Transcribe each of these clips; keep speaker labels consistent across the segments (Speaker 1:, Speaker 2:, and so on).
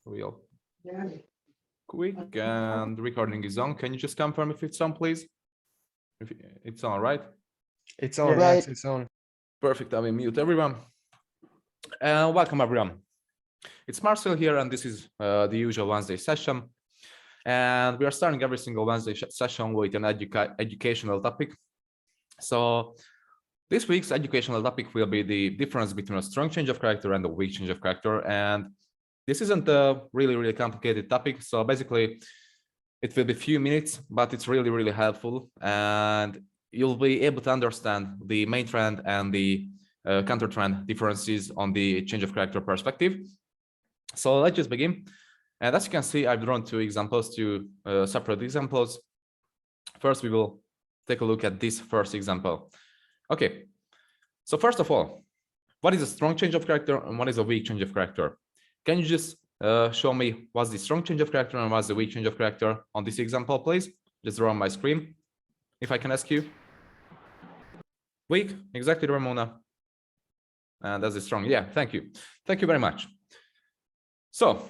Speaker 1: real quick, and recording is on. Can you just confirm if it's on, please? If it's on, right?
Speaker 2: It's on,
Speaker 3: Right.
Speaker 2: yes, it's on.
Speaker 1: Perfect. I will mute everyone. Welcome, everyone. It's Marcel here, and this is the usual Wednesday session. And we are starting every single Wednesday session with an educational topic. So this week's educational topic will be the difference between a strong change of character and a weak change of character. And this isn't a really complicated topic. So basically, it will be a few minutes, but it's really helpful. And you'll be able to understand the main trend and the counter trend differences on the change of character perspective. So let's just begin. And as you can see, I've drawn two examples, two separate examples. First, we will take a look at this first example. Okay, so first of all, what is a strong change of character and what is a weak change of character? Can you just show me what's the strong change of character and what's the weak change of character on this example, please? Just draw on my screen, if I can ask you. Weak, exactly, Ramona. And that's a strong, yeah, thank you. Thank you very much. So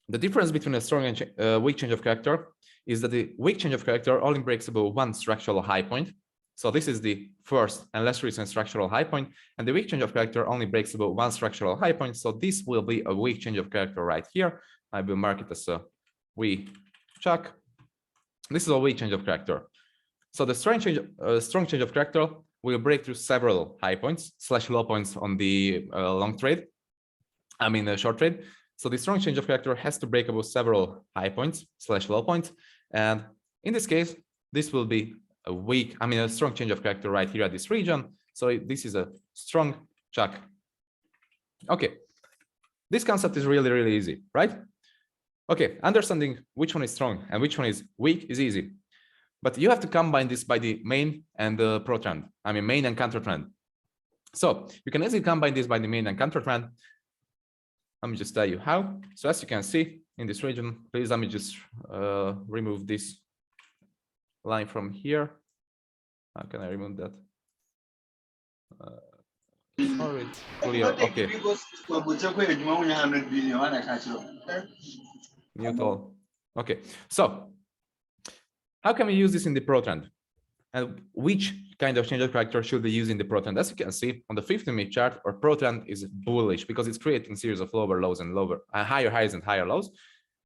Speaker 1: the difference between a strong and weak change of character is that the weak change of character only breaks above one structural high point. So this is the first and less recent structural high point, and the weak change of character only breaks above one structural high point. So this will be a weak change of character right here. I will mark it as a weak CHoCH. This is a weak change of character. So the strong change of character will break through several high points / low points on the long trade. I mean the short trade. So the strong change of character has to break above several high points / low points. And in this case, this will be a strong change of character right here at this region. So this is a strong CHoCH. Okay, this concept is really easy, right? Okay, understanding which one is strong and which one is weak is easy. But you have to combine this by the main and the pro trend. I mean, main and counter trend. So you can easily combine this by the main and counter trend. Let me just tell you how. So as you can see in this region, please let me just remove this line from here. How can I remove that? Sorry, clear. Okay. Mute all. Okay. So how can we use this in the pro trend? And which kind of change of character should we use in the pro trend? As you can see on the 15-minute chart, our pro trend is bullish because it's creating a series of lower lows and higher highs and higher lows.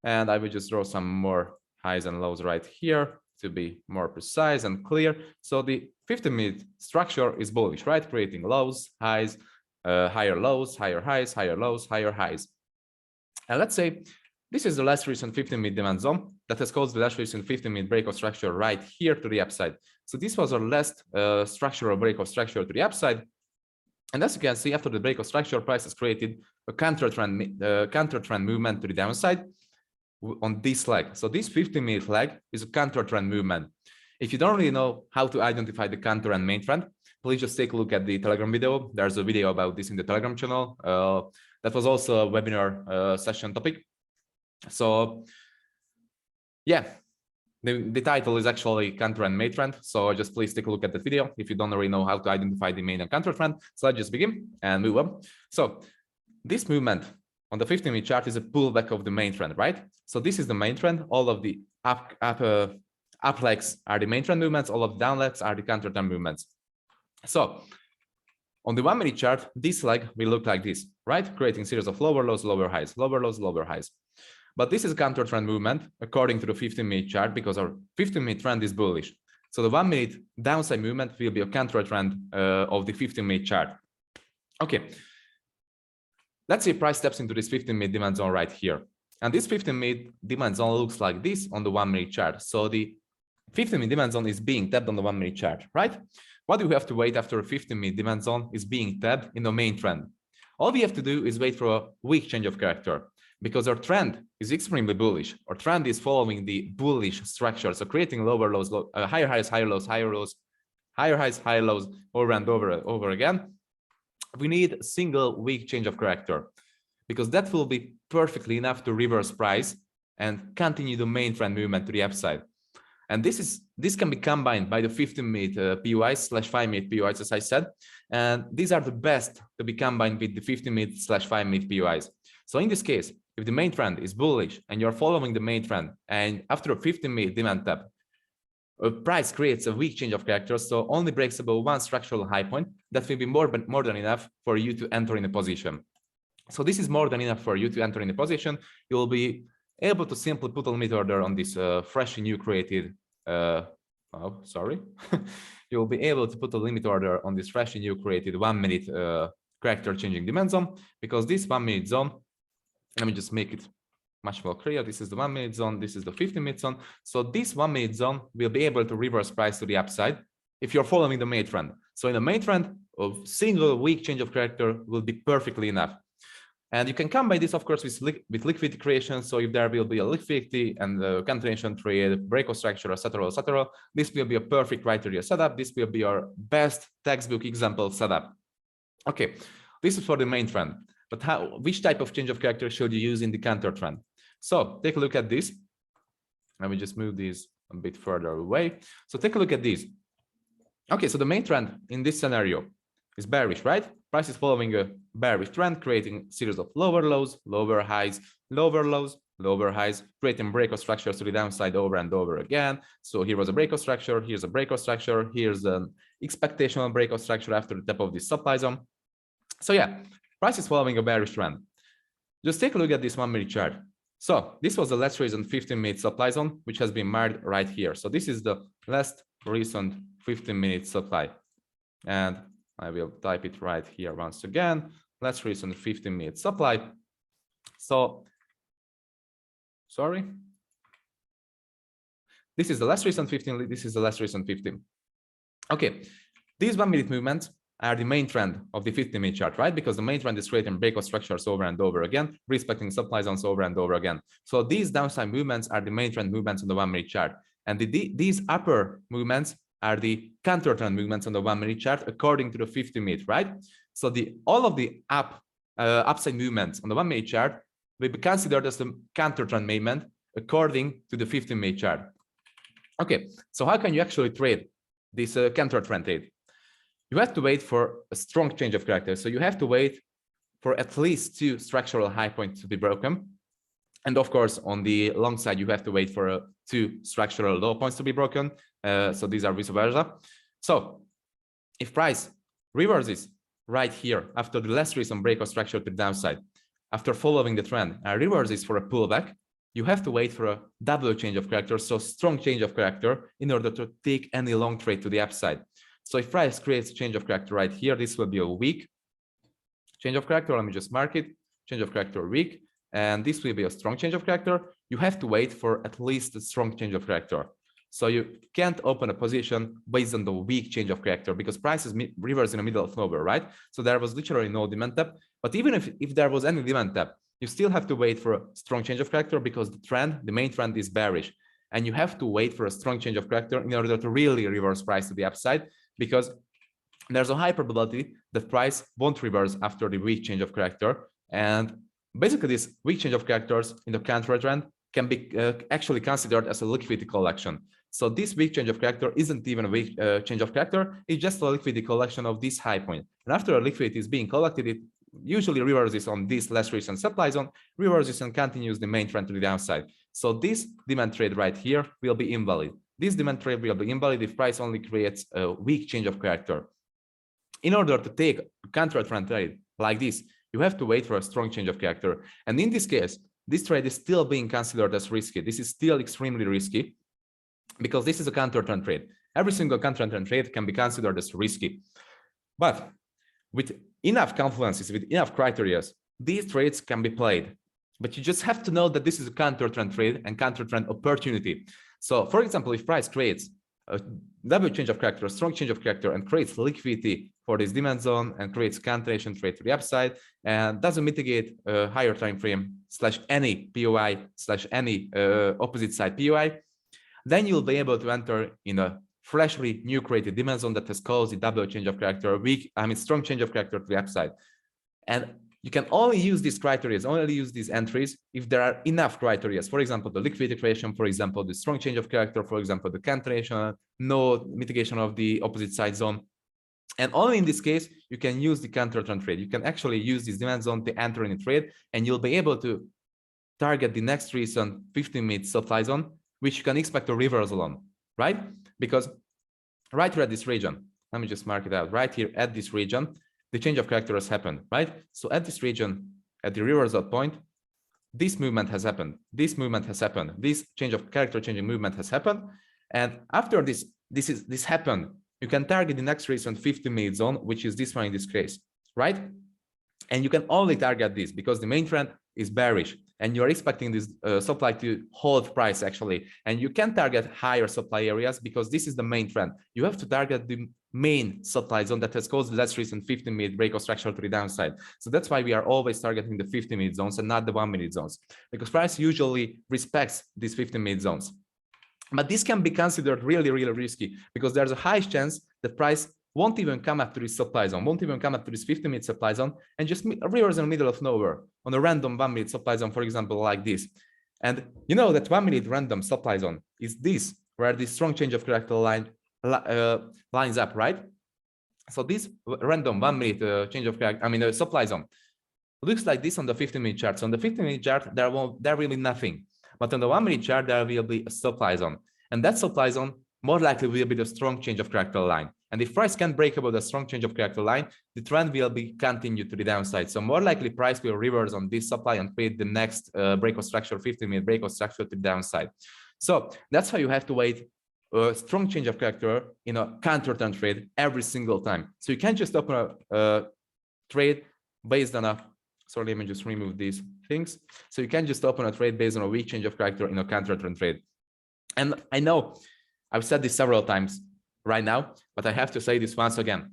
Speaker 1: And I will just draw some more highs and lows right here to be more precise and clear. So the 15-minute structure is bullish, right? Creating lows, highs, higher lows, higher highs, higher lows, higher highs. And let's say this is the last recent 15-minute demand zone that has caused the last recent 15-minute break of structure right here to the upside. So this was our last structural break of structure to the upside. And as you can see, after the break of structure, price has created a counter trend movement to the downside on this leg. So this 15-minute leg is a counter trend movement. If you don't really know how to identify the counter and main trend, please just take a look at the Telegram video. There's a video about this in the Telegram channel. That was also a webinar session topic. So yeah, the title is actually counter and main trend. So just please take a look at the video if you don't already know how to identify the main and counter trend. So let's just begin and move on. So this movement on the 15-minute chart is a pullback of the main trend, right? So this is the main trend. All of the up legs are the main trend movements. All of the down legs are the counter trend movements. So on the 1-minute chart, this leg will look like this, right? Creating series of lower lows, lower highs, lower lows, lower highs. But this is a counter trend movement according to the 15-minute chart because our 15-minute trend is bullish. So the 1-minute downside movement will be a counter trend of the 15-minute chart. Okay. Let's say price steps into this 15-minute demand zone right here. And this 15-minute demand zone looks like this on the 1-minute chart. So the 15-minute demand zone is being tapped on the 1-minute chart, right? What do we have to wait after a 15-minute demand zone is being tapped in the main trend? All we have to do is wait for a weak change of character because our trend is extremely bullish. Our trend is following the bullish structure. So creating lower lows, higher highs, higher lows, higher lows, higher highs, higher lows, over and over again. We need a single weak change of character because that will be perfectly enough to reverse price and continue the main trend movement to the upside. And this can be combined by the 15-minute POIs / 5-minute POIs, as I said. And these are the best to be combined with the 15-minute / 5-minute POIs. So in this case, if the main trend is bullish and you're following the main trend, and after a 15-minute demand tap, a price creates a weak change of character, so only breaks above one structural high point, that will be more than enough for you to enter in a position. So this is more than enough for you to enter in a position. You will be able to simply put a limit order on this freshly new created, you will be able to put a limit order on this freshly new created 1 minute character changing demand zone, because this 1 minute zone, let me just make it much more clear. This is the 1 minute zone, this is the 15-minute zone. So this 1 minute zone will be able to reverse price to the upside if you're following the main trend. So in the main trend, a single weak change of character will be perfectly enough. And you can combine this, of course, with liquidity creation. So if there will be a liquidity and a continuation trade, breakout structure, etc., this will be a perfect criteria setup. This will be your best textbook example setup. Okay, this is for the main trend. But which type of change of character should you use in the counter trend? So take a look at this. Let me just move these a bit further away. So take a look at these. Okay, so the main trend in this scenario is bearish, right? Price is following a bearish trend, creating a series of lower lows, lower highs, lower lows, lower highs, creating breakout structures to the downside over and over again. So here was a breakout structure, here's a breakout structure, here's an expectational breakout structure after the top of this supply zone. So yeah, price is following a bearish trend. Just take a look at this 1 minute chart. So this was the last recent 15-minute supply zone, which has been marked right here. So this is the last recent 15-minute supply. And I will type it right here once again. Last recent 15-minute supply. So, sorry. This is the last recent 15, this is the last recent 15. Okay, these 1 minute movements are the main trend of the 15-minute chart, right? Because the main trend is creating breakout structures over and over again, respecting supply zones over and over again. So these downside movements are the main trend movements on the 1 minute chart. And these upper movements are the counter trend movements on the 1 minute chart according to the 15-minute, right? So all of the upside movements on the 1 minute chart will be considered as the counter trend movement according to the 15-minute chart. Okay, so how can you actually trade this counter trend trade? You have to wait for a strong change of character. So you have to wait for at least 2 structural high points to be broken. And of course, on the long side, you have to wait for 2 structural low points to be broken. So these are vice versa. So if price reverses right here after the last recent breakout structure to the downside, after following the trend and reverses for a pullback, you have to wait for a double change of character, so strong change of character, in order to take any long trade to the upside. So if price creates a change of character right here, this will be a weak change of character. Let me just mark it, change of character weak. And this will be a strong change of character. You have to wait for at least a strong change of character. So you can't open a position based on the weak change of character, because price is reversed in the middle of nowhere, right? So there was literally no demand tap. But even if there was any demand tap, you still have to wait for a strong change of character, because the trend, the main trend, is bearish. And you have to wait for a strong change of character in order to really reverse price to the upside, because there's a high probability that price won't reverse after the weak change of character. And basically, this weak change of characters in the counter trend can be actually considered as a liquidity collection. So this weak change of character isn't even a weak change of character. It's just a liquidity collection of this high point. And after a liquidity is being collected, it usually reverses on this last recent supply zone, reverses and continues the main trend to the downside. So this demand trade right here will be invalid. This demand trade will be invalid if price only creates a weak change of character. In order to take a counter trend trade like this, you have to wait for a strong change of character. And in this case, this trade is still being considered as risky. This is still extremely risky, because this is a counter trend trade. Every single counter trend trade can be considered as risky. But with enough confluences, with enough criteria, these trades can be played. But you just have to know that this is a counter trend trade and counter trend opportunity. So for example, if price creates a double change of character, a strong change of character, and creates liquidity for this demand zone and creates continuation trade to the upside and doesn't mitigate a higher time frame / any POI / any opposite side POI, then you'll be able to enter in a freshly new created demand zone that has caused a double change of character, strong change of character to the upside. And you can only use these criteria, only use these entries if there are enough criteria. For example, the liquidity creation, for example, the strong change of character, for example, the continuation, no mitigation of the opposite side zone. And only in this case, you can use the counter trend trade. You can actually use this demand zone to enter in a trade, and you'll be able to target the next recent 15-minute supply zone, which you can expect a reversal on, right? Because right here at this region, let me just mark it out, right here at this region, the change of character has happened, right? So at this region, at the reversal point, this movement has happened, this movement has happened, this change of character changing movement has happened. And after this happened, you can target the next recent 15-minute zone, which is this one in this case, right? And you can only target this because the main trend is bearish and you're expecting this supply to hold price actually. And you can target higher supply areas because this is the main trend. You have to target the main supply zone that has caused the last recent 15-minute break of structure to the downside. So that's why we are always targeting the 15-minute zones and not the 1-minute zones, because price usually respects these 15-minute zones. But this can be considered really, really risky because there's a high chance that price won't even come up to this supply zone, won't even come up to this 15-minute supply zone and just reverse in the middle of nowhere on a random 1-minute supply zone, for example, like this. And you know that 1-minute random supply zone is this, where the strong change of character line lines up, right? So this random 1-minute change of character, supply zone looks like this on the 15-minute chart. So on the 15-minute chart, there really nothing. But on the 1-minute chart, there will be a supply zone. And that supply zone more likely will be the strong change of character line. And if price can break above the strong change of character line, the trend will be continued to the downside. So more likely price will reverse on this supply and create the next break of structure, 15-minute break of structure to the downside. So that's why you have to wait a strong change of character in a counter trend trade every single time. So you can't just open a trade based on a, sorry, let me just remove these things. So you can't just open a trade based on a weak change of character in a counter trend trade. And I know I've said this several times right now, but I have to say this once again.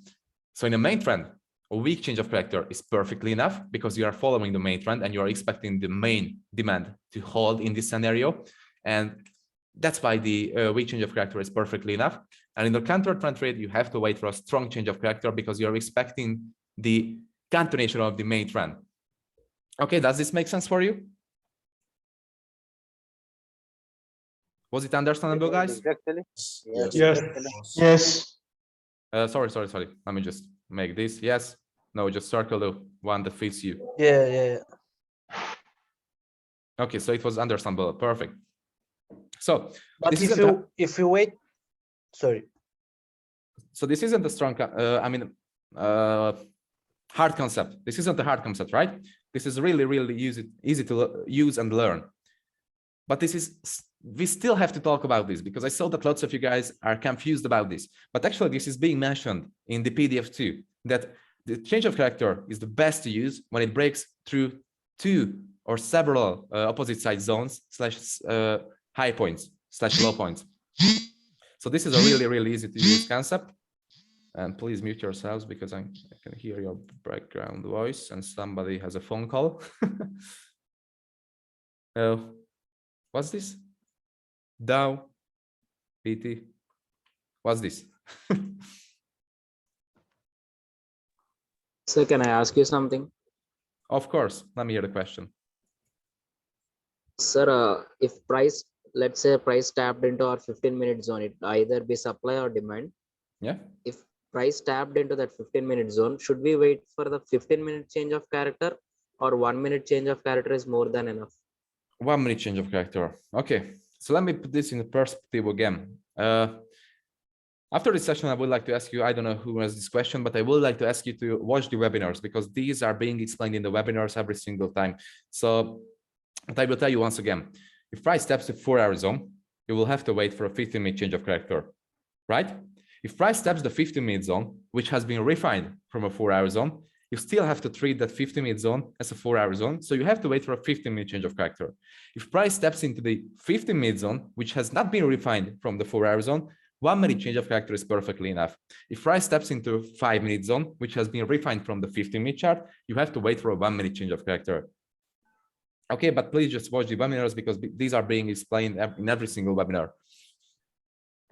Speaker 1: So in a main trend, a weak change of character is perfectly enough because you are following the main trend and you are expecting the main demand to hold in this scenario. And that's why the weak change of character is perfectly enough. And in the counter trend trade, you have to wait for a strong change of character because you're expecting the continuation of the main trend. Okay, does this make sense for you? Was it understandable, guys?
Speaker 2: Yes.
Speaker 3: Yes.
Speaker 1: Sorry. Let me just make this. Yes. No, just circle the one that fits you.
Speaker 2: Yeah.
Speaker 1: Okay, so it was understandable. Perfect. So,
Speaker 2: But if you wait, sorry.
Speaker 1: So this isn't a strong, hard concept. This isn't a hard concept, right? This is really, really easy to use and learn. But we still have to talk about this because I saw that lots of you guys are confused about this. But actually, this is being mentioned in the PDF too, that the change of character is the best to use when it breaks through two or several opposite side zones / high points / low points. So this is a really, really easy to use concept. And please mute yourselves because I can hear your background voice and somebody has a phone call. What's this? Dow, PT. What's this?
Speaker 4: So can I ask you something?
Speaker 1: Of course. Let me hear the question.
Speaker 4: Sir, if price, let's say price tapped into our 15-minute zone, it either be supply or demand.
Speaker 1: Yeah.
Speaker 4: If price tapped into that 15-minute zone, should we wait for the 15-minute change of character or 1-minute change of character is more than enough?
Speaker 1: 1-minute change of character. Okay. So let me put this in perspective again. After this session, I would like to ask you, I don't know who has this question, but I would like to ask you to watch the webinars because these are being explained in the webinars every single time. So but I will tell you once again, if price taps the 4-hour zone, you will have to wait for a 15-minute change of character, right? If price taps the 15-minute zone, which has been refined from a 4-hour zone, you still have to treat that 15-minute zone as a 4-hour zone. So you have to wait for a 15-minute change of character. If price steps into the 15-minute zone, which has not been refined from the 4-hour zone, 1-minute change of character is perfectly enough. If price steps into 5-minute zone, which has been refined from the 15-minute chart, you have to wait for a 1-minute change of character. Okay, but please just watch the webinars because these are being explained in every single webinar.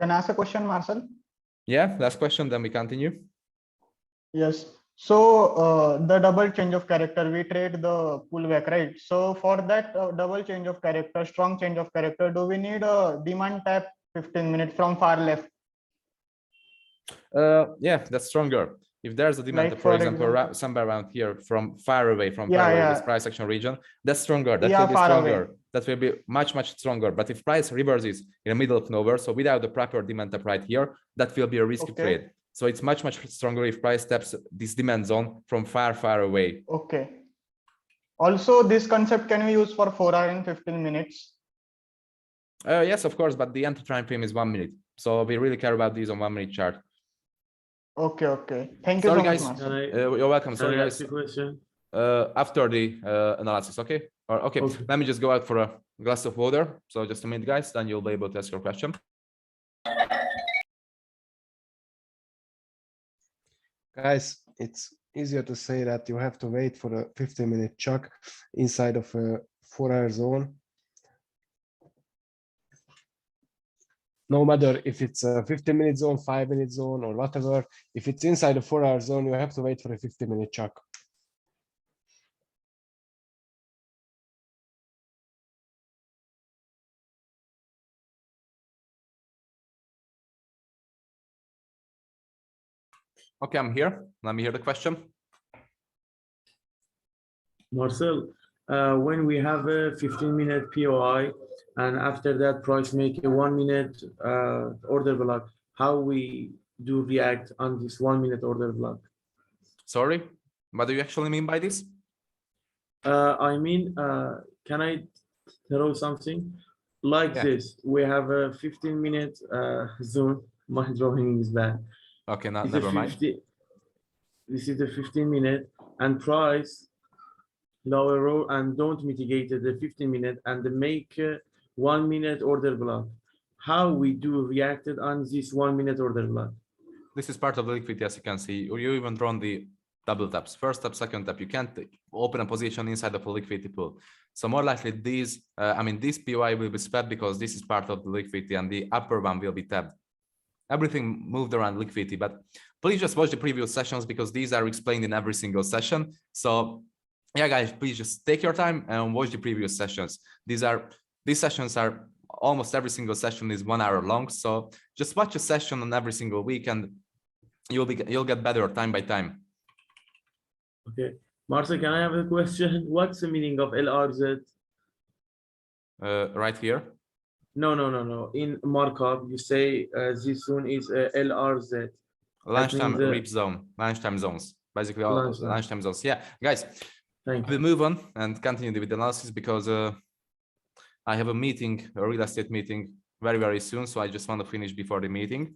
Speaker 3: Can I ask a question, Marcel?
Speaker 1: Yeah, last question, then we continue.
Speaker 3: Yes. So the double change of character, we trade the pullback, right? So for that double change of character, strong change of character, do we need a demand tap 15 minutes from far left?
Speaker 1: Yeah, that's stronger. if there's a demand,
Speaker 3: Like
Speaker 1: for
Speaker 3: for
Speaker 1: example,
Speaker 3: example.
Speaker 1: somewhere around here from far away
Speaker 3: Yeah,
Speaker 1: this price action region, that's stronger. That
Speaker 3: yeah,
Speaker 1: will be
Speaker 3: far
Speaker 1: stronger.
Speaker 3: away.
Speaker 1: That will be much, much stronger. But if price reverses in the middle of nowhere, so without the proper demand tap right here, that will be a risky
Speaker 3: Okay.
Speaker 1: trade. So it's much, much stronger if price steps this demand zone from far, far away.
Speaker 3: Okay. Also, this concept can be used for 4 hours and 15 minutes.
Speaker 1: Yes, of course, but the entry time frame is 1 minute. So we really care about these on 1 minute chart.
Speaker 3: Okay, okay. Thank you
Speaker 1: Sorry,
Speaker 3: so
Speaker 1: guys.
Speaker 3: much, Master.
Speaker 1: You're welcome.
Speaker 5: Can
Speaker 1: Sorry,
Speaker 5: I
Speaker 1: guys.
Speaker 5: ask a question?
Speaker 1: After the analysis, okay? Or okay,
Speaker 5: Okay.
Speaker 1: let me just go out for a glass of water. So just a minute, guys, then you'll be able to ask your question.
Speaker 6: Guys, it's easier to say that you have to wait for a 15-minute CHoCH inside of a 4-hour zone. No matter if it's a 15-minute zone, 5-minute zone, or whatever, if it's inside a 4-hour zone, you have to wait for a 15-minute CHoCH.
Speaker 1: Okay, I'm here. Let me hear the question.
Speaker 5: Marcel, when we have a 15-minute POI and after that price make a 1-minute order block, how we do react on this 1-minute order block?
Speaker 1: Sorry, what do you actually mean by this?
Speaker 5: I mean, can I throw something like this? We have a 15-minute zone. My drawing is bad.
Speaker 1: Okay,
Speaker 5: It's
Speaker 1: never mind.
Speaker 5: This is the 15-minute and price lower row and don't mitigate the 15-minute and make 1-minute order block. How we do reacted on this 1-minute order block?
Speaker 1: This is part of the liquidity, as you can see. You even drawn the double taps, first tap, second tap. You can't open a position inside of a liquidity pool. So more likely these, this POI will be spread because this is part of the liquidity and the upper one will be tapped. Everything moved around liquidity, but please just watch the previous sessions because these are explained in every single session. So yeah, guys, please just take your time and watch the previous sessions. These sessions are almost every single session is 1 hour long. So just watch a session on every single week and you'll get better time by time.
Speaker 5: Okay, Marcel, can I have a question? What's the meaning of LRZ?
Speaker 1: Right here.
Speaker 5: No. In markup, you say this zone is LRZ.
Speaker 1: Lunchtime rip zone, lunchtime zones, basically all lunchtime zones. Yeah, guys, we'll move on and continue with the analysis because I have a meeting, a real estate meeting very, very soon. So I just want to finish before the meeting.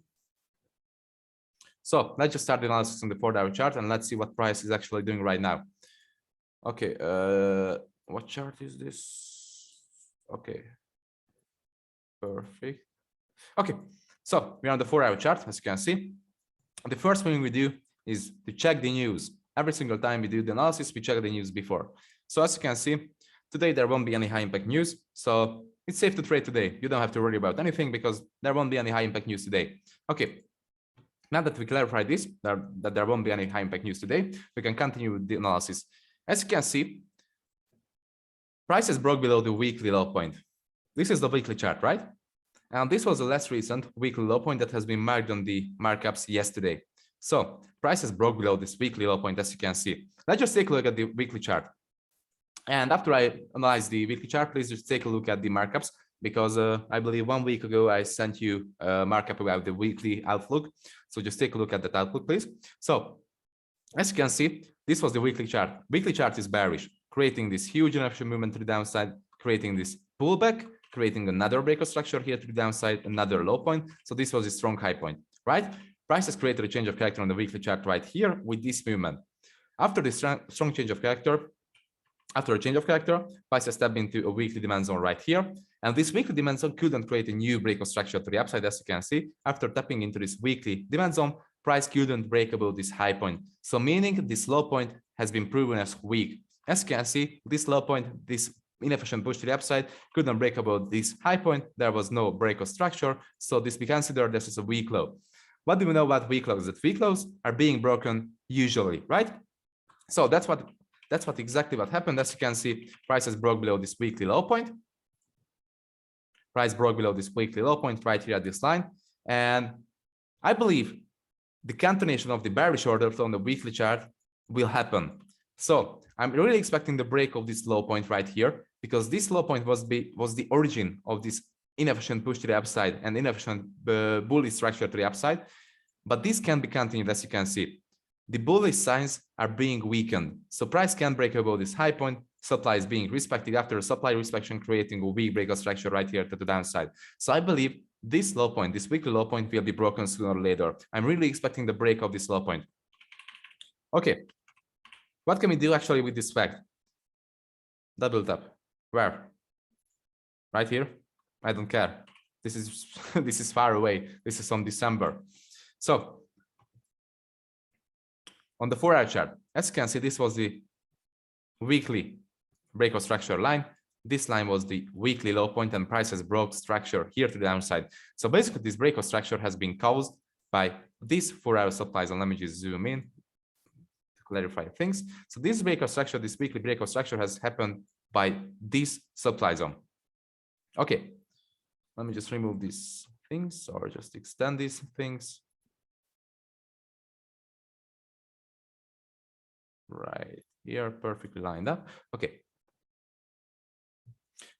Speaker 1: So let's just start the analysis on the 4-hour chart and let's see what price is actually doing right now. Okay, what chart is this? Okay, perfect. Okay, so we're on the 4-hour chart, as you can see. The first thing we do is to check the news. Every single time we do the analysis, we check the news before. So as you can see, today there won't be any high impact news. So it's safe to trade today. You don't have to worry about anything because there won't be any high impact news today. Okay. Now that we clarify this, that there won't be any high impact news today, we can continue with the analysis. As you can see, prices broke below the weekly low point. This is the weekly chart, right? And this was the last recent weekly low point that has been marked on the markups yesterday. So prices broke below this weekly low point, as you can see. Let's just take a look at the weekly chart. And after I analyze the weekly chart, please just take a look at the markups because I believe 1 week ago I sent you a markup about the weekly outlook. So just take a look at that outlook, please. So as you can see, this was the weekly chart. Weekly chart is bearish, creating this huge inertial movement to the downside, creating this pullback, creating another breakout structure here to the downside, another low point. So this was a strong high point, right? Prices created a change of character on the weekly chart right here with this movement. After this strong change of character, after a change of character, prices stepped into a weekly demand zone right here. And this weekly demand zone couldn't create a new breakout structure to the upside, as you can see. After tapping into this weekly demand zone, price couldn't break above this high point. So meaning this low point has been proven as weak. As you can see, this low point, this inefficient push to the upside couldn't break above this high point. There was no breakout structure. So this we consider this as a weak low. What do we know about weak lows? That weak lows are being broken usually, right? So that's exactly what happened. As you can see, prices broke below this weekly low point. Price broke below this weekly low point right here at this line. And I believe the continuation of the bearish order flow on the weekly chart will happen. So I'm really expecting the break of this low point right here, because this low point was the origin of this inefficient push to the upside and inefficient bullish structure to the upside. But this can be continued, as you can see. The bullish signs are being weakened. So price can break above this high point. Supply is being respected after a supply inspection, creating a weak breakout structure right here to the downside. So I believe this low point, this weekly low point, will be broken sooner or later. I'm really expecting the break of this low point. Okay, what can we do actually with this fact? Double tap. Where? Right here? I don't care. This is this is far away. This is on December. So on the 4-hour chart, as you can see, this was the weekly breakout structure line. This line was the weekly low point, and price has broke structure here to the downside. So basically, this breakout structure has been caused by this 4-hour supply zone. Let me just zoom in to clarify things. So this breakout structure, this weekly breakout structure, has happened by this supply zone. Okay, let me just remove these things or just extend these things. Right here, perfectly lined up. Okay.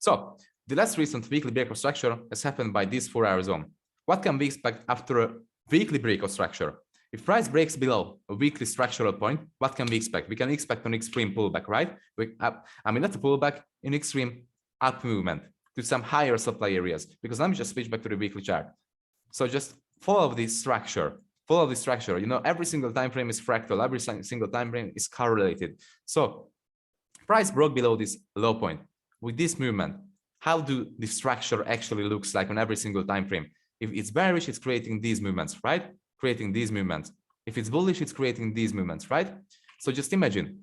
Speaker 1: So the last recent weekly breakout structure has happened by this 4-hour zone. What can we expect after a weekly breakout structure? If price breaks below a weekly structural point, what can we expect? We can expect an extreme pullback, right? I mean, not a pullback, an extreme up movement to some higher supply areas. Because let me just switch back to the weekly chart. So just follow this structure. Follow the structure. You know, every single time frame is fractal. Every single time frame is correlated. So price broke below this low point. With this movement, how do the structure actually looks like on every single time frame? If it's bearish, it's creating these movements, right? Creating these movements. If it's bullish, it's creating these movements, right? So just imagine.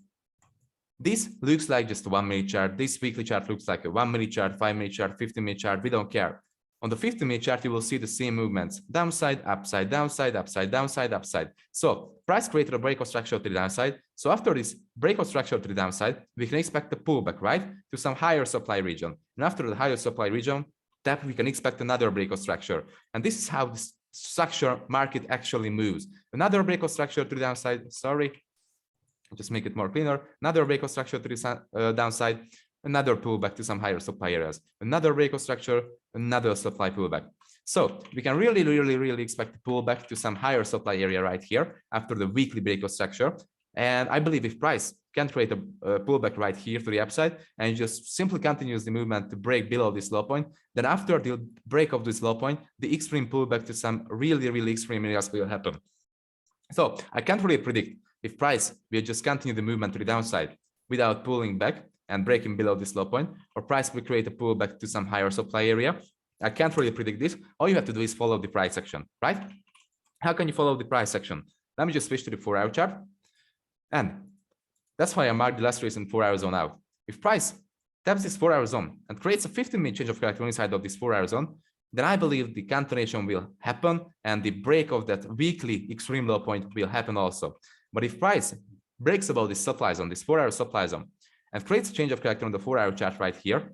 Speaker 1: This looks like just a 1-minute chart. This weekly chart looks like a 1-minute chart, 5-minute chart, 15-minute chart. We don't care. On the 15-minute chart, you will see the same movements: downside, upside, downside, upside, downside, upside. So price created a breakout structure to the downside. So after this breakout structure to the downside, we can expect a pullback, right, to some higher supply region. And after the higher supply region, that we can expect another breakout structure. And this is how this structure market actually moves. Another breakout structure to the downside. Sorry, just make it more cleaner. Another breakout structure to the downside. Another pullback to some higher supply areas, another breakout structure, another supply pullback. So we can really expect a pullback to some higher supply area right here after the weekly breakout structure. And I believe if price can create a pullback right here to the upside and just simply continues the movement to break below this low point, then after the break of this low point, the extreme pullback to some really extreme areas will happen. So I can't really predict if price will just continue the movement to the downside without pulling back and breaking below this low point, or price will create a pullback to some higher supply area. I can't really predict this. All you have to do is follow the price action, right? How can you follow the price action? Let me just switch to the 4-hour chart. And that's why I marked the last recent 4-hour zone out. If price taps this 4-hour zone and creates a 15-minute change of character inside of this 4-hour zone, then I believe the continuation will happen and the break of that weekly extreme low point will happen also. But if price breaks above this supply zone, this 4-hour supply zone, and creates a change of character on the 4-hour chart right here,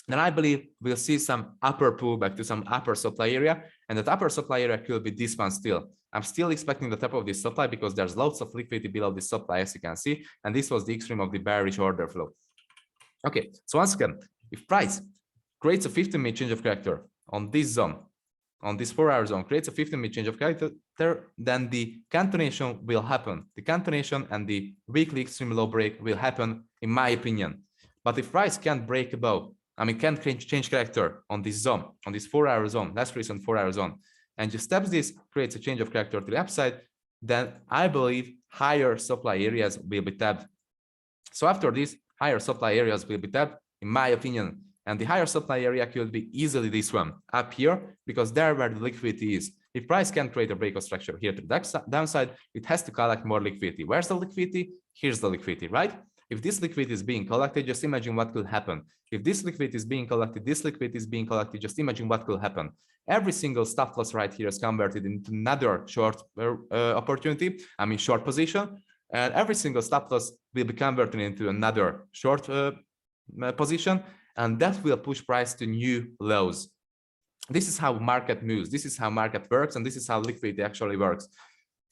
Speaker 1: then I believe we'll see some upper pullback to some upper supply area, and that upper supply area could be this one still. I'm still expecting the top of this supply because there's lots of liquidity below this supply, as you can see, and this was the extreme of the bearish order flow. Okay, so once again, if price creates a 15-minute change of character on this zone, on this 4-hour zone, creates a 15-minute change of character, then the continuation will happen. The continuation and the weekly extreme low break will happen, in my opinion. But if price can't break above, I mean, can't change character on this zone, on this 4-hour zone, last recent 4-hour zone, and just steps this, creates a change of character to the upside, then I believe higher supply areas will be tapped. So after this, higher supply areas will be tapped, in my opinion. And the higher supply area could be easily this one up here, because there where the liquidity is. If price can create a breakout structure here to the downside, it has to collect more liquidity. Where's the liquidity? Here's the liquidity, right? If this liquidity is being collected, just imagine what could happen. If this liquidity is being collected, this liquidity is being collected, just imagine what could happen. Every single stop loss right here is converted into another short opportunity, I mean short position, and every single stop loss will be converted into another short position, and that will push price to new lows. This is how market moves. This is how market works, and this is how liquidity actually works.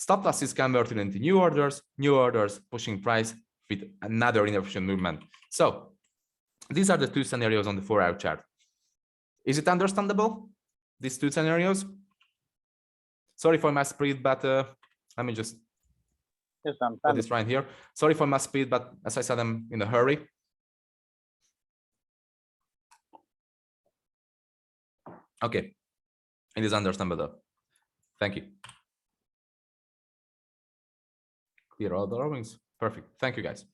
Speaker 1: Stop loss is converted into new orders pushing price with another inefficient movement. So these are the two scenarios on the 4-hour chart. Is it understandable? These two scenarios? Sorry for my speed, but let me just put this right here. Sorry for my speed, but as I said, I'm in a hurry. Okay, it is understandable. Thank you. Clear all the drawings. Perfect. Thank you, guys.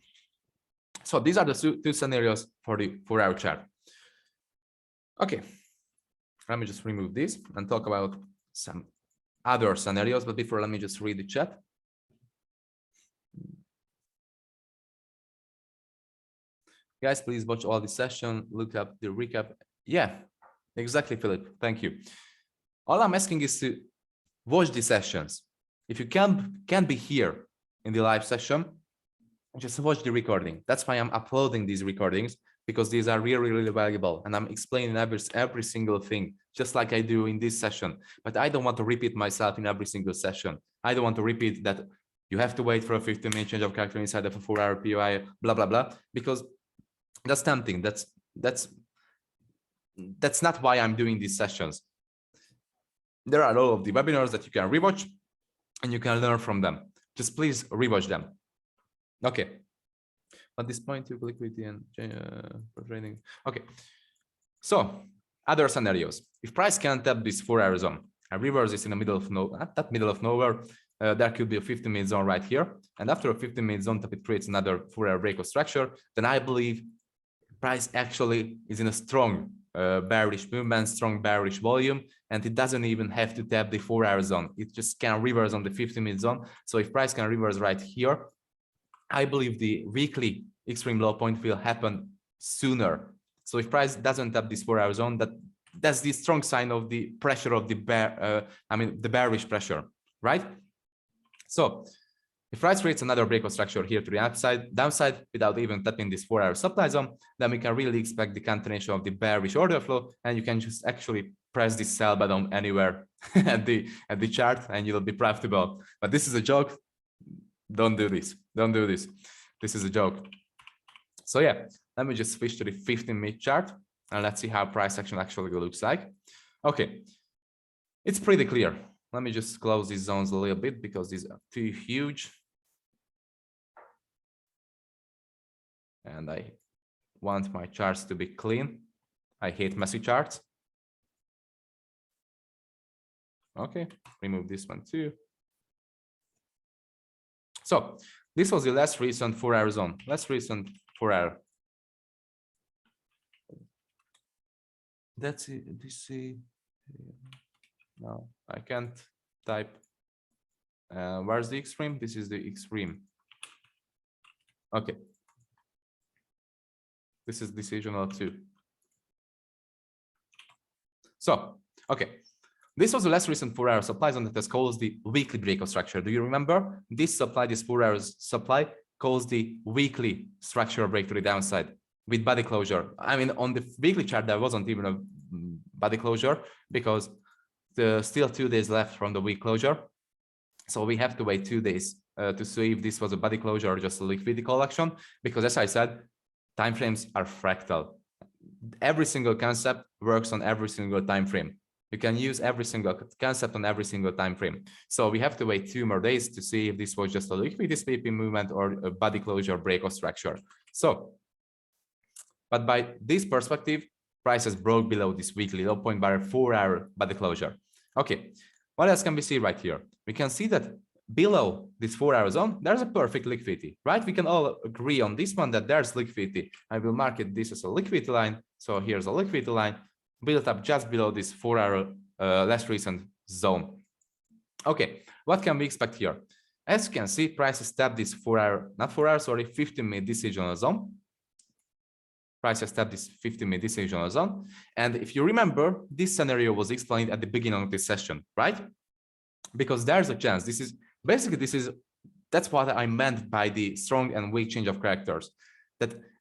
Speaker 1: So these are the two scenarios for the 4-hour chart. Okay, let me just remove this and talk about some other scenarios. But before, let me just read the chat. Guys, please watch all the session. Look up the recap. Yeah, exactly, Philip. Thank you. All I'm asking is to watch the sessions. If you can't be here in the live session, just watch the recording. That's why I'm uploading these recordings, because these are really, really valuable. And I'm explaining every single thing, just like I do in this session. But I don't want to repeat myself in every single session. I don't want to repeat that you have to wait for a 15-minute change of character inside of a 4-hour POI, blah, blah, blah, because that's tempting. That's not why I'm doing these sessions. There are all of the webinars that you can rewatch and you can learn from them. Just please rewatch them. Okay. At this point, you liquidity and for trading. Okay. So other scenarios. If price can tap this 4-hour zone and reverse this in the middle of nowhere, there could be a 15-minute zone right here. And after a 15-minute zone tap, it creates another 4-hour breakout structure. Then I believe price actually is in a strong bearish movement, strong bearish volume, and it doesn't even have to tap the 4-hour zone. It just can reverse on the 15-minute zone. So if price can reverse right here, I believe the weekly extreme low point will happen sooner. So if price doesn't tap this 4-hour zone, that's the strong sign of the pressure of the the bearish pressure, right? So if price creates another breakout structure here to the downside without even tapping this 4-hour supply zone, then we can really expect the continuation of the bearish order flow, and you can just actually press this sell button anywhere at the chart and you'll be profitable. But this is a joke. Don't do this. Don't do this. This is a joke. So yeah, let me just switch to the 15-minute chart and let's see how price action actually looks like. Okay, it's pretty clear. Let me just close these zones a little bit because these are too huge. And I want my charts to be clean. I hate messy charts. Okay, remove this one too. So this was the last recent 4-hour zone. Last recent 4-hour. That's it. This is. No, I can't type. Where's the extreme? This is the extreme. Okay. This is decisional too. So, okay. This was the last recent 4-hour supply zone that has caused the weekly breakout structure. Do you remember? This 4-hour supply caused the weekly structural break to the downside with body closure. I mean, on the weekly chart, there wasn't even a body closure because there's still 2 days left from the week closure. So we have to wait 2 days to see if this was a body closure or just a liquidity collection, because as I said, timeframes are fractal. Every single concept works on every single time frame. You can use every single concept on every single time frame. So we have to wait 2 more days to see if this was just a liquidity sweeping movement or a body closure breakout structure. So, but by this perspective, prices broke below this weekly low point by a 4-hour body closure. Okay, what else can we see right here? We can see that below this 4-hour zone, there's a perfect liquidity, right? We can all agree on this one that there's liquidity. I will mark it this as a liquidity line. So here's a liquidity line built up just below this 4-hour last recent zone. Okay, what can we expect here? As you can see, prices tapped this 15-minute decisional zone. Prices tapped this 15-minute decisional zone. And if you remember, this scenario was explained at the beginning of this session, right? Because there's a chance. That's what I meant by the strong and weak change of characters.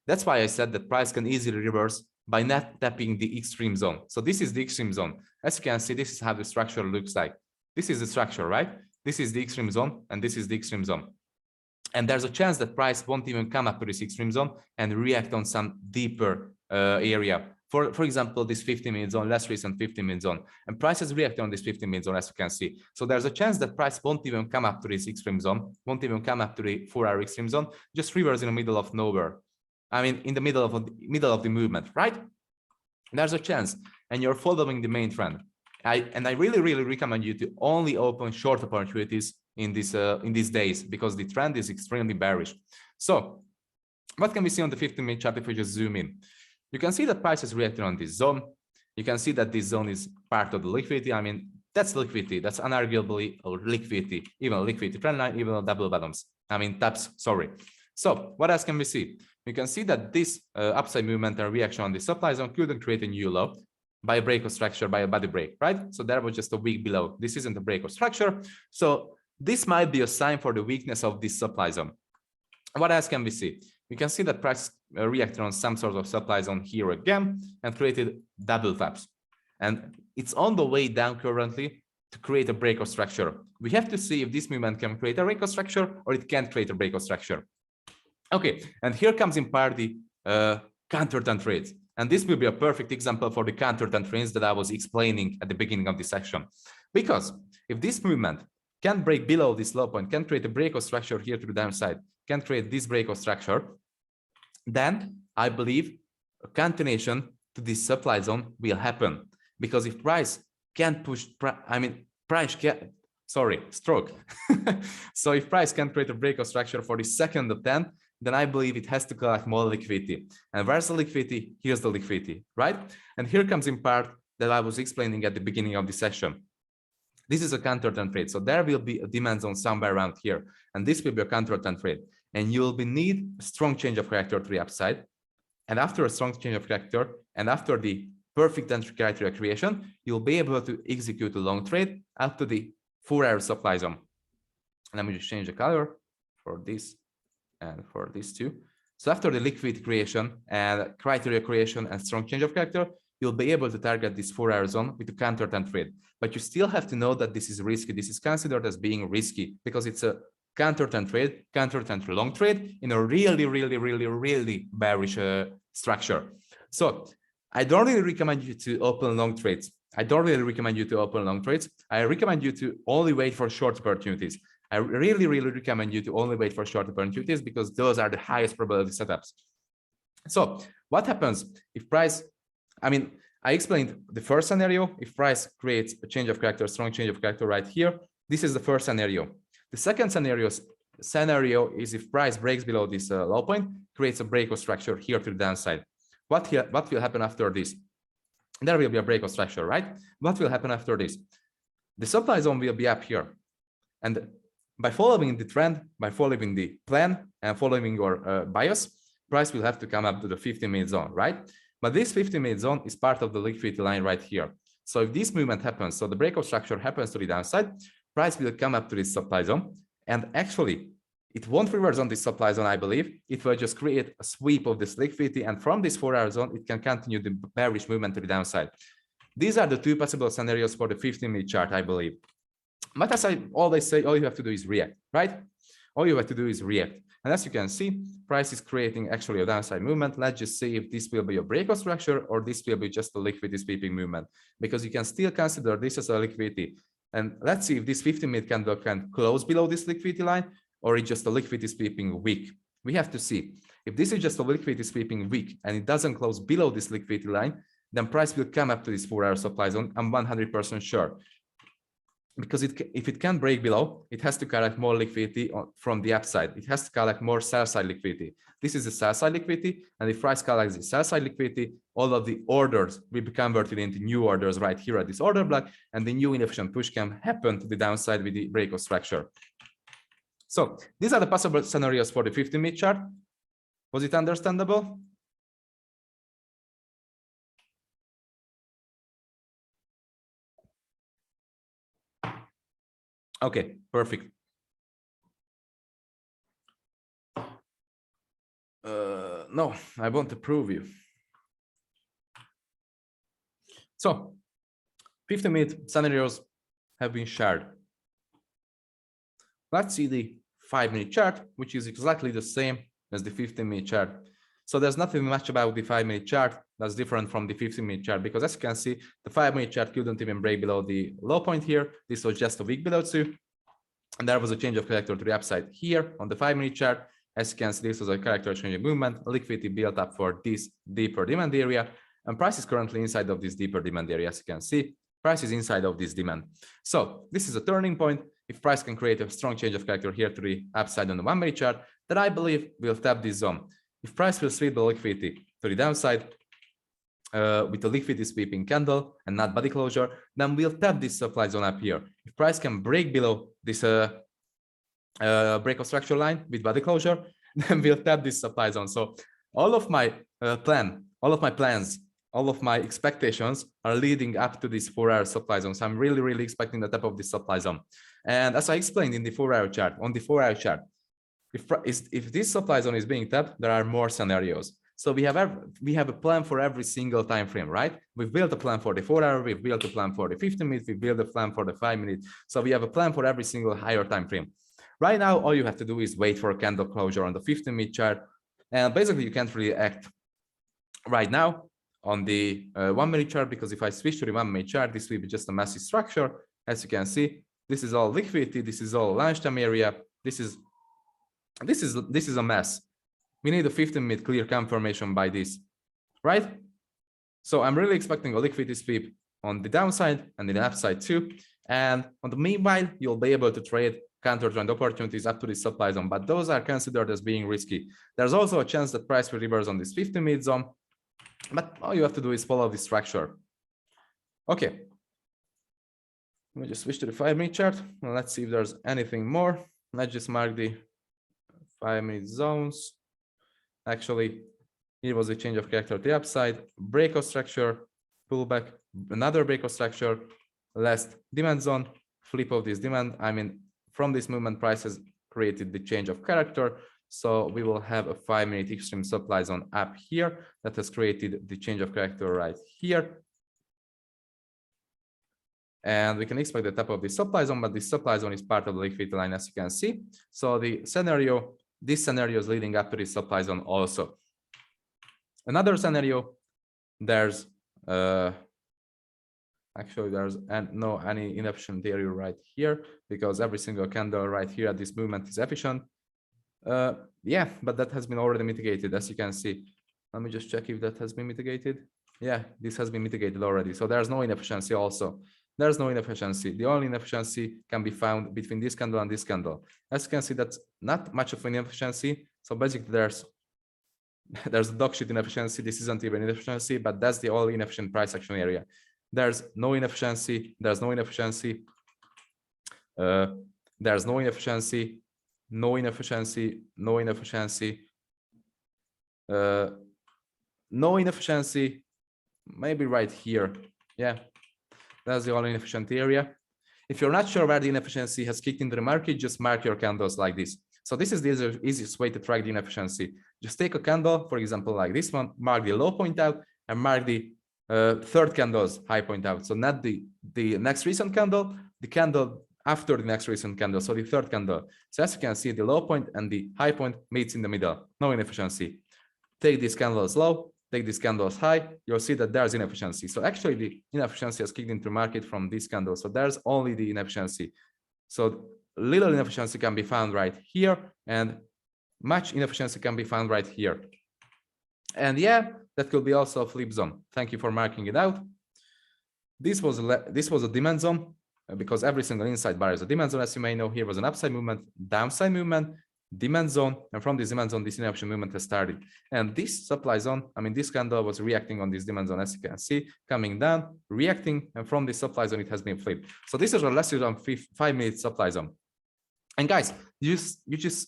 Speaker 1: That's why I said that price can easily reverse by not tapping the extreme zone. So this is the extreme zone. As you can see, this is how the structure looks like. This is the structure, right? This is the extreme zone, and this is the extreme zone. And there's a chance that price won't even come up to this extreme zone and react on some deeper area. For example, this 15-minute zone, less recent 15-minute zone, and prices react on this 15-minute zone, as you can see. So there's a chance that price won't even come up to this extreme zone, won't even come up to the 4-hour extreme zone, just reverse in the middle of nowhere. I mean, in the middle of the movement, right? There's a chance, and you're following the main trend. I really recommend you to only open short opportunities in these days, because the trend is extremely bearish. So what can we see on the 15-minute chart if we just zoom in? You can see that price is reacting on this zone. You can see that this zone is part of the liquidity. I mean, that's liquidity. That's unarguably liquidity, even a liquidity trend line, even a double bottoms. I mean, taps, sorry. So what else can we see? You can see that this upside movement and reaction on the supply zone couldn't create a new low by a break of structure, by a body break, right? So that was just a week below. This isn't a break of structure. So this might be a sign for the weakness of this supply zone. What else can we see? We can see that price reacted on some sort of supply zone here again and created double taps. And it's on the way down currently to create a break of structure. We have to see if this movement can create a break of structure or it can't create a break of structure. Okay, and here comes in part the counter-trend trades. And this will be a perfect example for the counter-trend trades that I was explaining at the beginning of this section. Because if this movement can break below this low point, can create a break of structure here to the downside, can create this break of structure, then I believe a continuation to this supply zone will happen. Because if price can push, price can, sorry, stroke. So if price can create a break of structure for the second of 10, then I believe it has to collect more liquidity. And where's the liquidity? Here's the liquidity, right? And here comes in part that I was explaining at the beginning of the session. This is a counter-trend trade. So there will be a demand zone somewhere around here. And this will be a counter-trend trade. And you will need a strong change of character to the upside. And after a strong change of character, and after the perfect entry criteria creation, you'll be able to execute a long trade up to the 4-hour supply zone. Let me just change the color for this and for this too. So after the liquidity creation and criteria creation and strong change of character, you'll be able to target this 4-hour zone with a counter-trend trade. But you still have to know that this is risky. This is considered as being risky because it's a counter-trend trade, counter-trend long trade in a really bearish structure. So I don't really recommend you to open long trades. I recommend you to only wait for short opportunities. I really recommend you to only wait for short opportunities because those are the highest probability setups. So what happens if price, I explained the first scenario. If price creates a change of character, strong change of character right here, this is the first scenario. The second scenario is if price breaks below this low point, creates a break of structure here to the downside. What will happen after this? There will be a break of structure, right? What will happen after this? The supply zone will be up here. And by following the trend, by following the plan and following your bias, price will have to come up to the 15-minute zone, right? But this 15-minute zone is part of the liquidity line right here. So if this movement happens, so the break of structure happens to the downside, price will come up to this supply zone. And actually, it won't reverse on this supply zone, I believe. It will just create a sweep of this liquidity. And from this 4-hour zone, it can continue the bearish movement to the downside. These are the two possible scenarios for the 15-minute chart, I believe. But as I always say, all you have to do is react, right? All you have to do is react. And as you can see, price is creating actually a downside movement. Let's just see if this will be a break of structure or this will be just a liquidity sweeping movement, because you can still consider this as a liquidity. And let's see if this 15-minute candle can close below this liquidity line or it's just a liquidity sweeping wick. We have to see. If this is just a liquidity sweeping wick and it doesn't close below this liquidity line, then price will come up to this 4-hour supply zone. I'm 100% sure. Because if it can break below, it has to collect more liquidity from the upside. It has to collect more sell-side liquidity. This is the sell-side liquidity, and if price collects the sell-side liquidity, all of the orders will be converted into new orders right here at this order block, and the new inefficient push can happen to the downside with the break of structure. So these are the possible scenarios for the 15-minute chart. Was it understandable? Okay, perfect. No, I want to prove you. So 15-minute scenarios have been shared. Let's see the 5-minute chart, which is exactly the same as the 15-minute chart. So there's nothing much about the 5-minute chart that's different from the 15-minute chart, because as you can see, the 5-minute chart couldn't even break below the low point here. This was just a week below 2. And there was a change of character to the upside here on the 5-minute chart. As you can see, this was a character changing movement, liquidity built up for this deeper demand area, and price is currently inside of this deeper demand area. As you can see, price is inside of this demand. So this is a turning point. If price can create a strong change of character here to the upside on the 1-minute chart, that I believe will tap this zone. If price will sweep the liquidity to the downside with a liquidity sweeping candle and not body closure, then we'll tap this supply zone up here. If price can break below this break of structure line with body closure, then we'll tap this supply zone. So all of my plans, all of my expectations are leading up to this 4-hour supply zone. So I'm really expecting the top of this supply zone. And as I explained in the 4-hour chart, on the 4-hour chart, if this supply zone is being tapped, there are more scenarios. So we have a plan for every single time frame, right? We've built a plan for the 4-hour, we've built a plan for the 15-minute, we built a plan for the 5-minute. So we have a plan for every single higher time frame. Right now, all you have to do is wait for a candle closure on the 15-minute chart. And basically, you can't really act right now on the 1-minute chart, because if I switch to the 1-minute chart, this will be just a messy structure. As you can see, this is all liquidity, this is all lunchtime area. This is a mess. We need a 15-minute clear confirmation by this, right? So I'm really expecting a liquidity sweep on the downside and the upside too. And on the meanwhile, you'll be able to trade counter trend opportunities up to the supply zone, but those are considered as being risky. There's also a chance that price will reverse on this 15-minute zone, but all you have to do is follow the structure. Okay. Let me just switch to the 5-minute chart. Let's see if there's anything more. Let's just mark the 5-minute zones. Actually, here was a change of character to the upside, break of structure, pullback, another break of structure, last demand zone, flip of this demand. I mean, from this movement, price has created the change of character. So we will have a 5-minute extreme supply zone up here that has created the change of character right here. And we can expect the top of the supply zone, but the supply zone is part of the liquidity line, as you can see. So this scenario is leading up to the supply zone also. Another scenario, there's actually there's no any inefficient area right here, because every single candle right here at this movement is efficient. Yeah, but that has been already mitigated, as you can see. Let me just check if that has been mitigated. Yeah, this has been mitigated already. So there's no inefficiency also. There's no inefficiency. The only inefficiency can be found between this candle and this candle. As you can see, that's not much of an inefficiency. So basically there's a dog shit inefficiency. This isn't even inefficiency, but that's the only inefficient price action area. There's no inefficiency. There's no inefficiency. There's no inefficiency. No inefficiency. No inefficiency. No inefficiency. Maybe right here. Yeah. That's the only inefficient area. If you're not sure where the inefficiency has kicked into the market, just mark your candles like this. So this is the easiest way to track the inefficiency. Just take a candle, for example, like this one, mark the low point out and mark the third candle's high point out. So not the next recent candle, the candle after the next recent candle. So the third candle. So as you can see, the low point and the high point meets in the middle. No inefficiency. Take this candle as low. Take this candle as high, you'll see that there's inefficiency. So actually the inefficiency has kicked into market from this candle. So there's only the inefficiency. So little inefficiency can be found right here and much inefficiency can be found right here. And yeah, that could be also a flip zone. Thank you for marking it out. This was a demand zone because every single inside bar is a demand zone. As you may know, here was an upside movement, downside movement, demand zone, and from this demand zone, this inefficient movement has started. And this supply zone, I mean, this candle was reacting on this demand zone, as you can see, coming down, reacting, and from this supply zone, it has been flipped. So this is a less than 5-minute supply zone. And guys, you just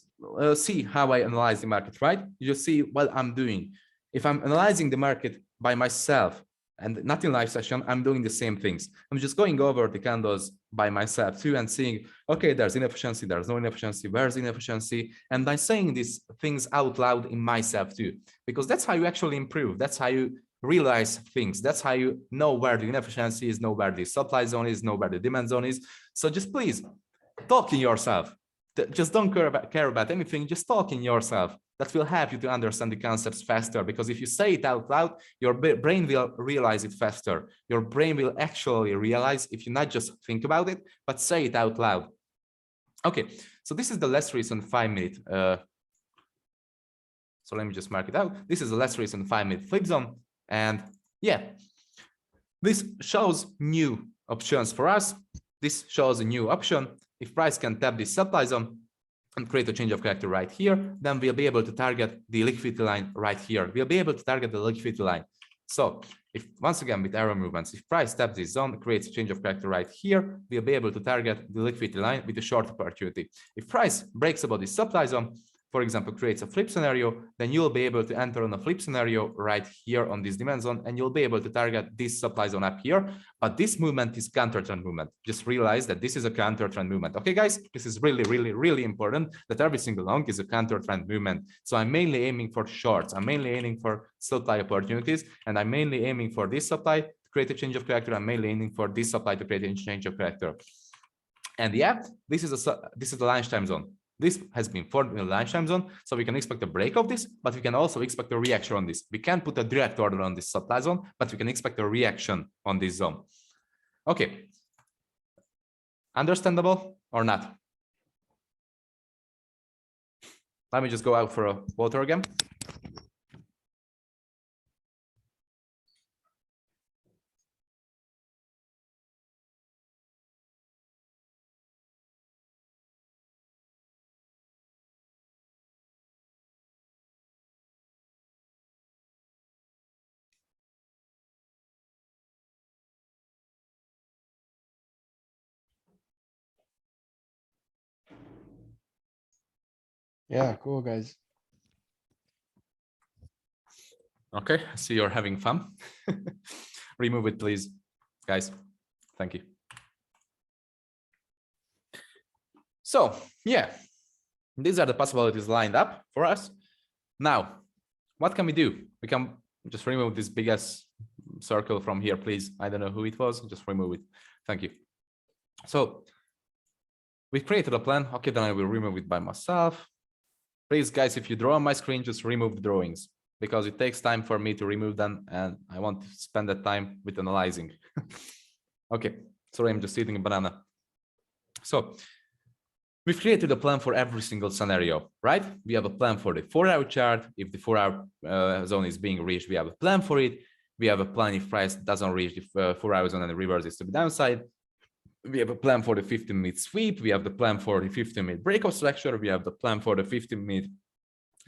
Speaker 1: see how I analyze the market, right? You just see what I'm doing. If I'm analyzing the market by myself and not in live session, I'm doing the same things. I'm just going over the candles by myself too and seeing, okay, there's inefficiency, there's no inefficiency, where's inefficiency? And I'm saying these things out loud in myself too, because that's how you actually improve. That's how you realize things. That's how you know where the inefficiency is, know where the supply zone is, know where the demand zone is. So just please talk in yourself. Just don't care about anything, just talk in yourself. That will help you to understand the concepts faster, because if you say it out loud, your brain will realize it faster. Your brain will actually realize if you not just think about it, but say it out loud. Okay, so this is the less recent 5-minute. So let me just mark it out. This is the less recent 5-minute flip zone. And yeah, this shows new options for us. This shows a new option. If price can tap this supply zone and create a change of character right here, then we'll be able to target the liquidity line right here. We'll be able to target the liquidity line. So if once again with arrow movements, if price taps this zone, creates a change of character right here, we'll be able to target the liquidity line with a short opportunity. If price breaks above this supply zone, for example, creates a flip scenario, then you'll be able to enter on a flip scenario right here on this demand zone, and you'll be able to target this supply zone up here. But this movement is counter trend movement. Just realize that this is a counter trend movement. Okay, guys, this is really, really, really important that every single long is a counter trend movement. So I'm mainly aiming for shorts. I'm mainly aiming for supply opportunities, and I'm mainly aiming for this supply to create a change of character. I'm mainly aiming for this supply to create a change of character. And yeah, this is the lunchtime zone. This has been formed in the lunchtime zone, so we can expect a break of this, but we can also expect a reaction on this. We can't put a direct order on this supply zone, but we can expect a reaction on this zone. Okay. Understandable or not? Let me just go out for a water again.
Speaker 6: Yeah, cool, guys.
Speaker 1: Okay, I see you're having fun. Remove it, please, guys. Thank you. So, yeah, these are the possibilities lined up for us. Now, what can we do? We can just remove this biggest circle from here, please. I don't know who it was. Just remove it. Thank you. So, we've created a plan. Okay, then I will remove it by myself. Please, guys, if you draw on my screen, just remove the drawings, because it takes time for me to remove them, and I want to spend that time with analyzing. Okay, sorry, I'm just eating a banana. So we've created a plan for every single scenario, right? We have a plan for the 4-hour chart. If the 4-hour zone is being reached, we have a plan for it. We have a plan if price doesn't reach the 4-hour zone and reverses to the downside. We have a plan for the 15-minute sweep. We have the plan for the 15-minute breakout structure. We have the plan for the 15-minute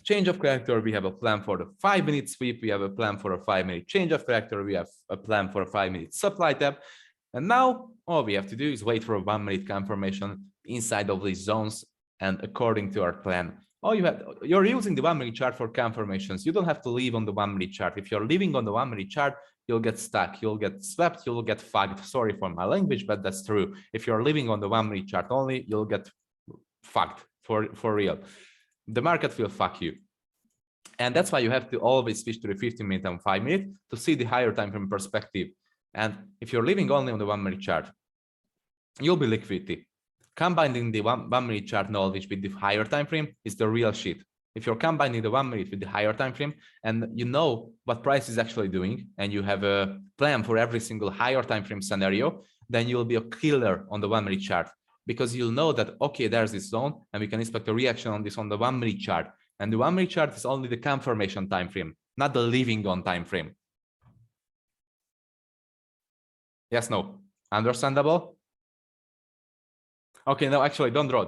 Speaker 1: change of character. We have a plan for the 5-minute sweep. We have a plan for a 5-minute change of character. We have a plan for a 5-minute supply tap. And now all we have to do is wait for a 1-minute confirmation inside of these zones and according to our plan. You're using the 1-minute chart for confirmations. You don't have to leave on the 1-minute chart. If you're leaving on the 1-minute chart, you'll get stuck, you'll get swept, you'll get fucked. Sorry for my language, but that's true. If you're living on the 1-minute chart only, you'll get fucked for real. The market will fuck you. And that's why you have to always switch to the 15-minute and 5-minute to see the higher time frame perspective. And if you're living only on the 1-minute chart, you'll be liquidity. Combining the 1-minute chart knowledge with the higher time frame is the real shit. If you're combining the 1-minute with the higher time frame and you know what price is actually doing and you have a plan for every single higher time frame scenario, then you'll be a killer on the 1-minute chart, because you'll know that, okay, there's this zone and we can expect a reaction on this on the 1-minute chart. And the 1-minute chart is only the confirmation time frame, not the leaving on time frame. Yes, no, understandable? Okay, no, actually, don't draw.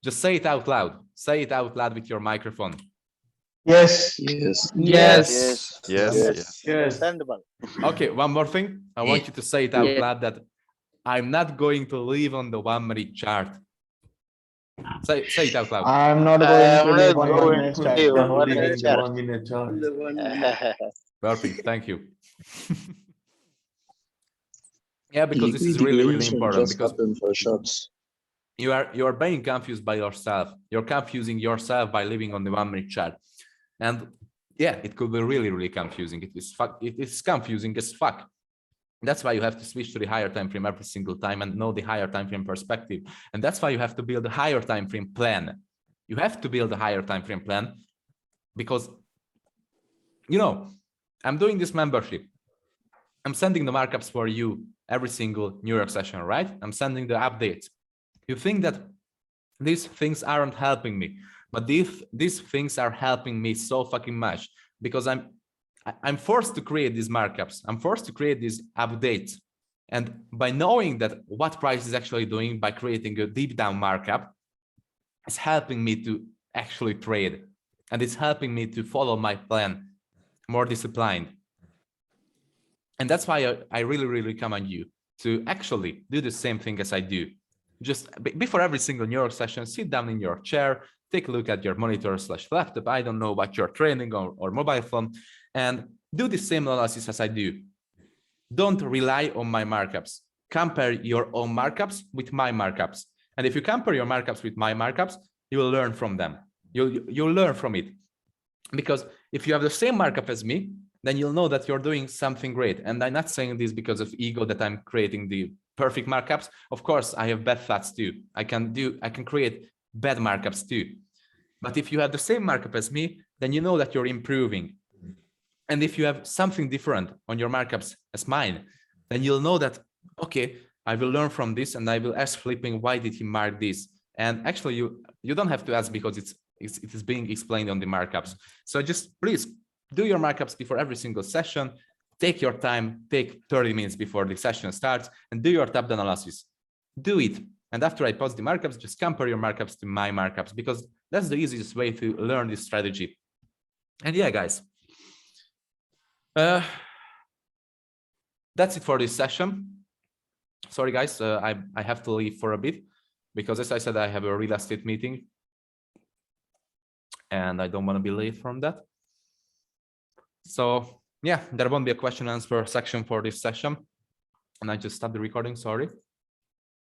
Speaker 1: Just say it out loud. Say it out loud with your microphone.
Speaker 3: Yes.
Speaker 7: Yes.
Speaker 2: Yes.
Speaker 7: Yes.
Speaker 2: Understandable.
Speaker 1: Okay, one more thing. I want you to say it out loud that I'm not going to leave on the 1-minute chart. Say it out loud.
Speaker 3: I'm not going to leave on 1-minute chart.
Speaker 2: leave on
Speaker 5: Only
Speaker 2: 1-minute
Speaker 5: the
Speaker 2: chart.
Speaker 5: 1-minute chart.
Speaker 1: Perfect. Thank you. Yeah, because this is really, really important, because
Speaker 7: for shots.
Speaker 1: you are being confused by yourself. You're confusing yourself by living on the 1-minute chart. And yeah, it could be really, really confusing. It is confusing as fuck. That's why you have to switch to the higher time frame every single time and know the higher time frame perspective. And that's why you have to build a higher time frame plan. You have to build a higher time frame plan because, you know, I'm doing this membership. I'm sending the markups for you every single New York session, right? I'm sending the updates. You think that these things aren't helping me, but these things are helping me so fucking much because I'm forced to create these markups. I'm forced to create these updates. And by knowing that what price is actually doing by creating a deep down markup, it's helping me to actually trade. And it's helping me to follow my plan more disciplined. And that's why I really, really recommend you to actually do the same thing as I do. Just before every single New York session, sit down in your chair, take a look at your monitor/laptop. I don't know what you're training or mobile phone, and do the same analysis as I do. Don't rely on my markups. Compare your own markups with my markups. And if you compare your markups with my markups, you will learn from them. You'll learn from it. Because if you have the same markup as me, then you'll know that you're doing something great. And I'm not saying this because of ego that I'm creating the perfect markups. Of course, I have bad thoughts too. I can create bad markups too. But if you have the same markup as me, then you know that you're improving. And if you have something different on your markups as mine, then you'll know that, okay, I will learn from this and I will ask Flipping, why did he mark this? And actually you don't have to ask because it is being explained on the markups. So just please do your markups before every single session. Take your time, take 30 minutes before the session starts and do your top analysis. Do it. And after I post the markups, just compare your markups to my markups because that's the easiest way to learn this strategy. And yeah, guys, that's it for this session. Sorry, guys, I have to leave for a bit because as I said, I have a real estate meeting and I don't want to be late from that. So yeah, there won't be a question and answer section for this session. And I just stopped the recording, sorry.